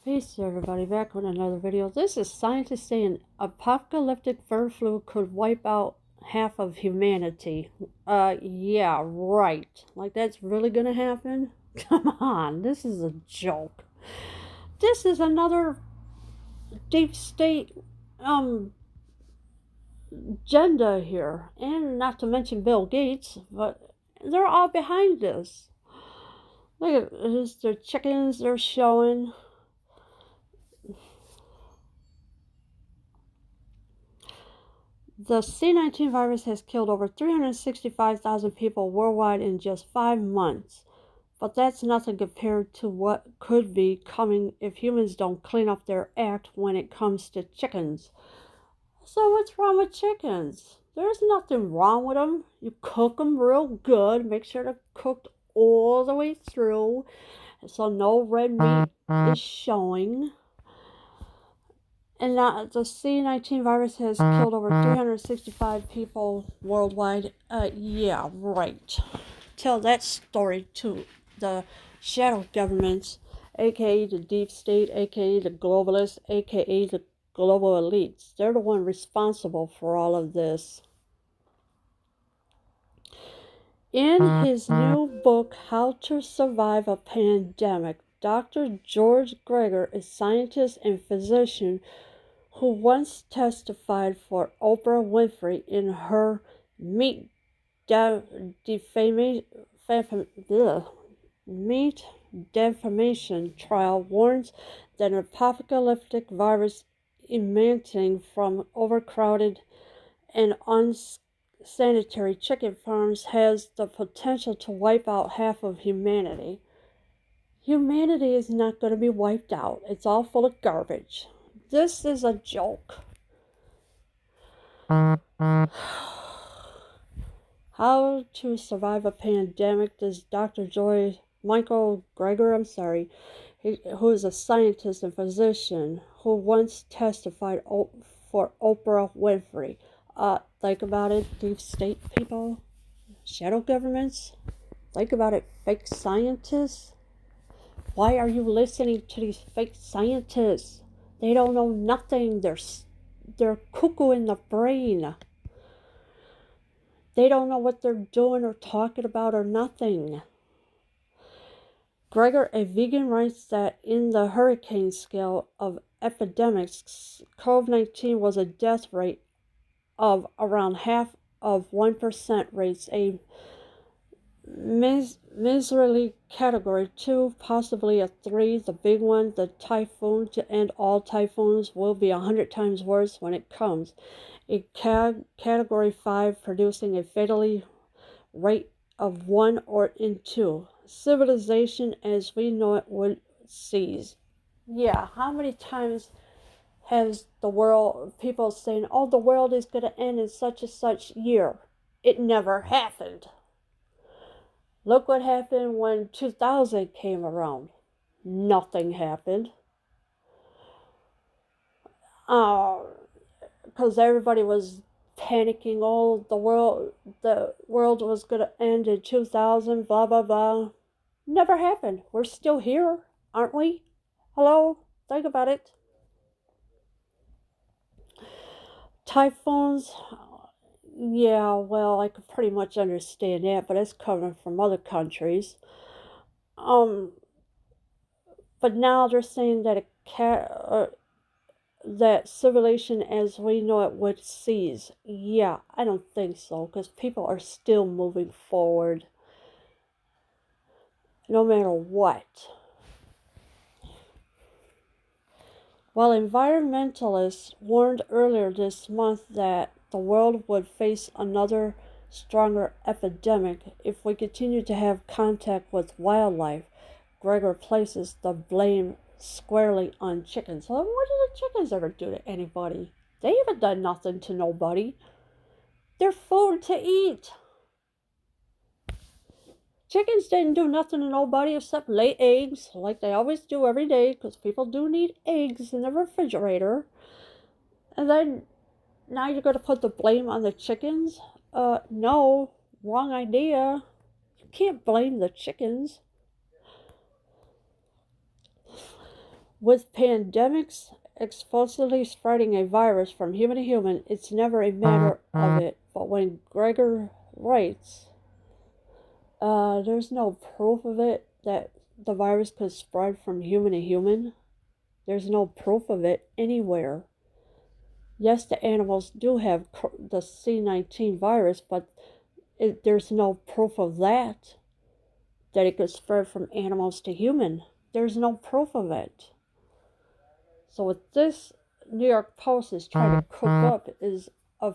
Peace everybody, back with another video. This is scientists saying apocalyptic bird flu could wipe out half of humanity. Yeah, right. Like that's really gonna happen? Come on, this is a joke. This is another deep state agenda here. And not to mention Bill Gates, but they're all behind this. Look at this, their chickens they're showing. The C-19 virus has killed over 365,000 people worldwide in just 5 months. But that's nothing compared to what could be coming if humans don't clean up their act when it comes to chickens. So what's wrong with chickens? There's nothing wrong with them. You cook them real good. Make sure they're cooked all the way through so no red meat is showing. And the C-19 virus has killed over 365 people worldwide. Yeah, right. Tell that story to the shadow governments, aka the deep state, aka the globalists, aka the global elites. They're the one responsible for all of this. In his new book, How to Survive a Pandemic, Dr. George Greger, a scientist and physician who once testified for Oprah Winfrey in her meat defamation trial, warns that an apocalyptic virus emanating from overcrowded and unsanitary chicken farms has the potential to wipe out half of humanity. Humanity is not going to be wiped out. It's all full of garbage. This is a joke. How to Survive a Pandemic. This Dr. Michael Greger, who is a scientist and physician who once testified for Oprah Winfrey. Think about it, deep state people, shadow governments. Think about it, fake scientists. Why are you listening to these fake scientists? They don't know nothing. They're cuckoo in the brain. They don't know what they're doing or talking about or nothing. Greger, a vegan, writes that in the hurricane scale of epidemics, COVID-19 was a death rate of around half of 1% rates, a miserly category 2, possibly a 3. The big one, the typhoon, to end all typhoons, will be 100 times worse when it comes. A category 5, producing a fatality rate of 1 or in 2. Civilization as we know it would cease. Yeah, how many times has the world, people saying, oh, the world is going to end in such and such year? It never happened. Look what happened when 2000 came around. Nothing happened. Because everybody was panicking. Oh, the world was going to end in 2000, blah, blah, blah. Never happened. We're still here, aren't we? Hello? Think about it. Typhoons, yeah, well, I could pretty much understand that, but it's coming from other countries. But now they're saying that that civilization as we know it would cease. Yeah, I don't think so, because people are still moving forward, no matter what. While environmentalists warned earlier this month that the world would face another stronger epidemic if we continue to have contact with wildlife, Greger places the blame squarely on chickens. Well, what do the chickens ever do to anybody? They haven't done nothing to nobody. They're food to eat. Chickens didn't do nothing to nobody except lay eggs, like they always do every day, because people do need eggs in the refrigerator. And then, now you're going to put the blame on the chickens? No, wrong idea. You can't blame the chickens. With pandemics explosively spreading a virus from human to human, it's never a matter of it. But when Gregor writes, there's no proof of it that the virus could spread from human to human. There's no proof of it anywhere. Yes, the animals do have the C19 virus, but there's no proof of that it could spread from animals to human. There's no proof of it. So what this New York Post is trying to cook up is a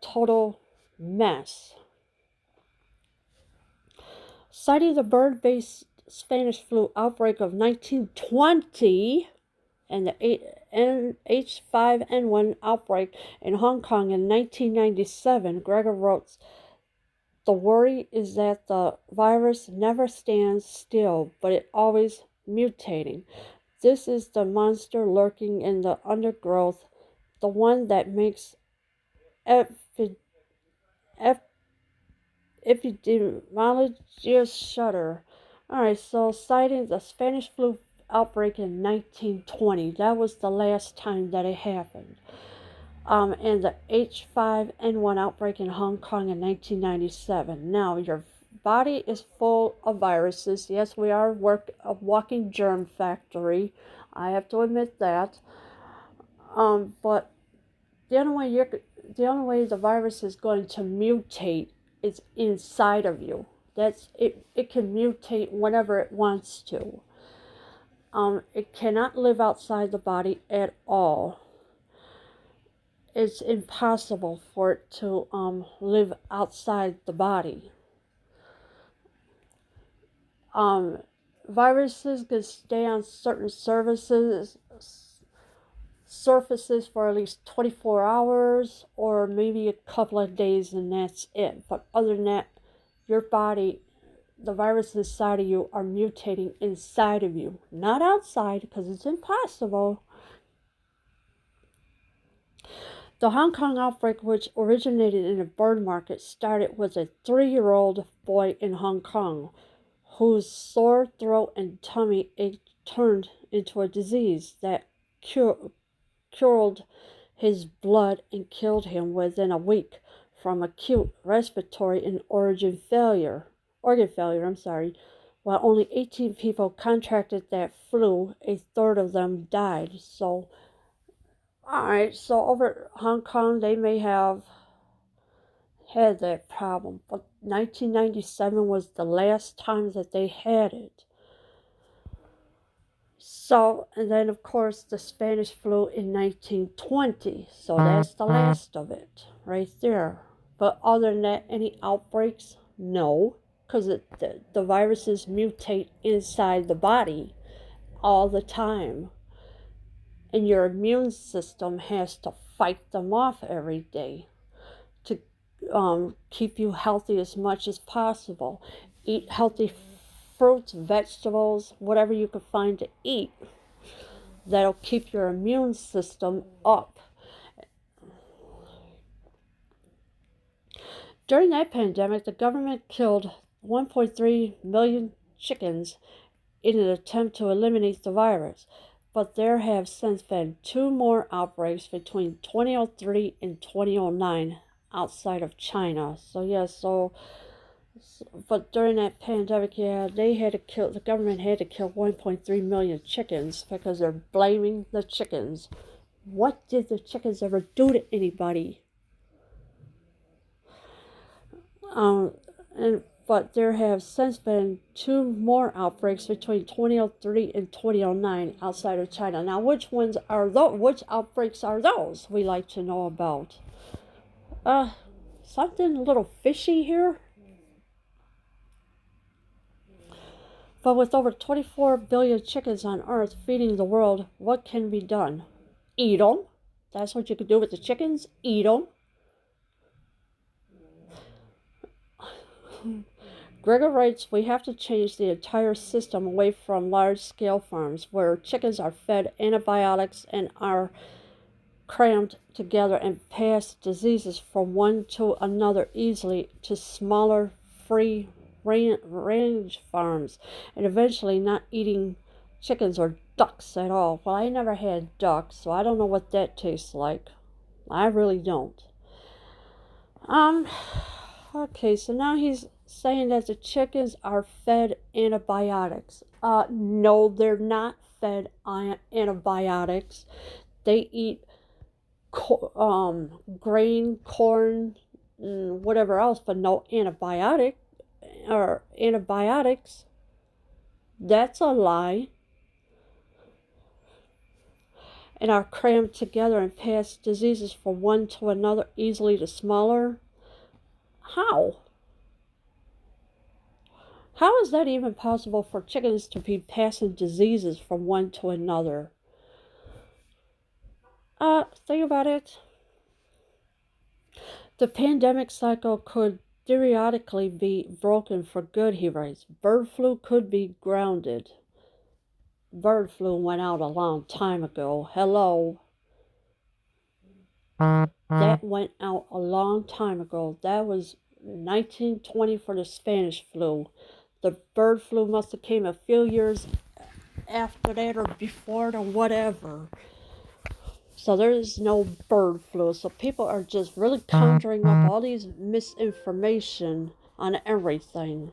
total mess. Citing the bird-based Spanish flu outbreak of 1920 and the H5N1 outbreak in Hong Kong in 1997, Gregor wrote, "The worry is that the virus never stands still, but it always mutating. This is the monster lurking in the undergrowth, the one that makes epidemiologists shudder." Alright, so citing the Spanish flu outbreak in 1920, that was the last time that it happened. And the H5N1 outbreak in Hong Kong in 1997. Now, your body is full of viruses. Yes, we are a walking germ factory. I have to admit that. But the only way the virus is going to mutate is inside of you. That's it. It can mutate whenever it wants to. It cannot live outside the body at all. It's impossible for it to live outside the body. Viruses can stay on certain surfaces for at least 24 hours or maybe a couple of days, and that's it. But other than that, your body, the viruses inside of you are mutating inside of you, not outside, because it's impossible. The Hong Kong outbreak, which originated in a bird market, started with a 3-year-old boy in Hong Kong whose sore throat and tummy ache turned into a disease that curdled his blood and killed him within a week from acute respiratory and organ failure. While only 18 people contracted that flu, a third of them died. So alright, so over Hong Kong, they may have had that problem, but 1997 was the last time that they had it. So, and then of course the Spanish flu in 1920, so that's the last of it, right there. But other than that, any outbreaks? No, because the viruses mutate inside the body all the time. And your immune system has to fight them off every day to keep you healthy as much as possible. Eat healthy fruits, vegetables, whatever you can find to eat that'll keep your immune system up. During that pandemic, the government killed 1.3 million chickens in an attempt to eliminate the virus. But there have since been 2 more outbreaks between 2003 and 2009 outside of China. But during that pandemic, the government had to kill 1.3 million chickens because they're blaming the chickens. What did the chickens ever do to anybody? But there have since been 2 more outbreaks between 2003 and 2009 outside of China. Now, which outbreaks are those? We like to know about. Something a little fishy here. But with over 24 billion chickens on Earth feeding the world, what can be done? Eat them. That's what you can do with the chickens. Eat them. Gregor writes, we have to change the entire system away from large-scale farms where chickens are fed antibiotics and are crammed together and pass diseases from one to another easily to smaller free-range farms and eventually not eating chickens or ducks at all. Well, I never had ducks, so I don't know what that tastes like. I really don't. Um, okay, so now he's saying that the chickens are fed antibiotics. No, they're not fed antibiotics. They eat grain, corn, and whatever else, but no antibiotics. That's a lie. And are crammed together and pass diseases from one to another easily to smaller. How? How is that even possible for chickens to be passing diseases from one to another? Think about it. The pandemic cycle could theoretically be broken for good, he writes. Bird flu could be grounded. Bird flu went out a long time ago. Hello. That went out a long time ago. That was 1920 for the Spanish flu. The bird flu must have came a few years after that or before it or whatever. So there is no bird flu. So people are just really conjuring up all these misinformation on everything.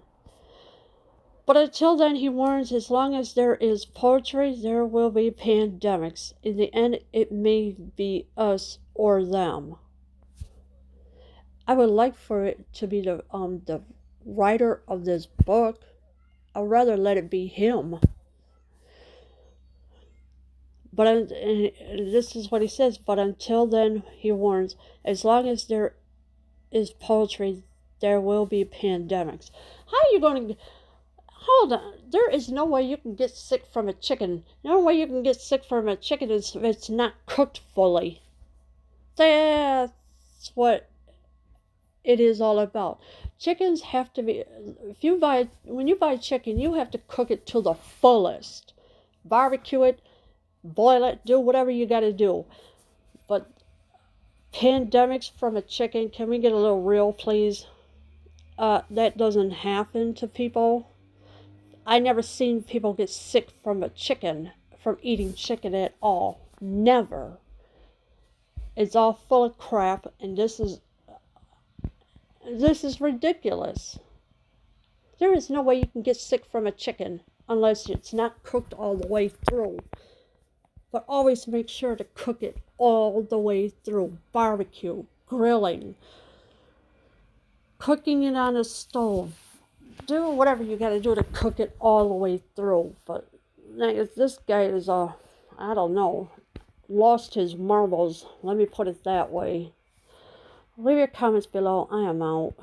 But until then, he warns, as long as there is poetry, there will be pandemics. In the end, it may be us or them. I would like for it to be the writer of this book. I'd rather let it be him. But this is what he says. But until then, he warns, as long as there is poetry, there will be pandemics. How are you going to? Hold on. There is no way you can get sick from a chicken. No way you can get sick from a chicken is if it's not cooked fully. That's what it is all about. Chickens have to be. When you buy chicken, you have to cook it to the fullest. Barbecue it, boil it, do whatever you got to do. But pandemics from a chicken, can we get a little real, please? That doesn't happen to people. I never seen people get sick from eating chicken at all. Never. It's all full of crap, and this is ridiculous. There is no way you can get sick from a chicken unless it's not cooked all the way through. But always make sure to cook it all the way through. Barbecue, grilling, cooking it on a stove. Do whatever you got to do to cook it all the way through. But this guy is I don't know, lost his marbles. Let me put it that way. Leave your comments below. I am out.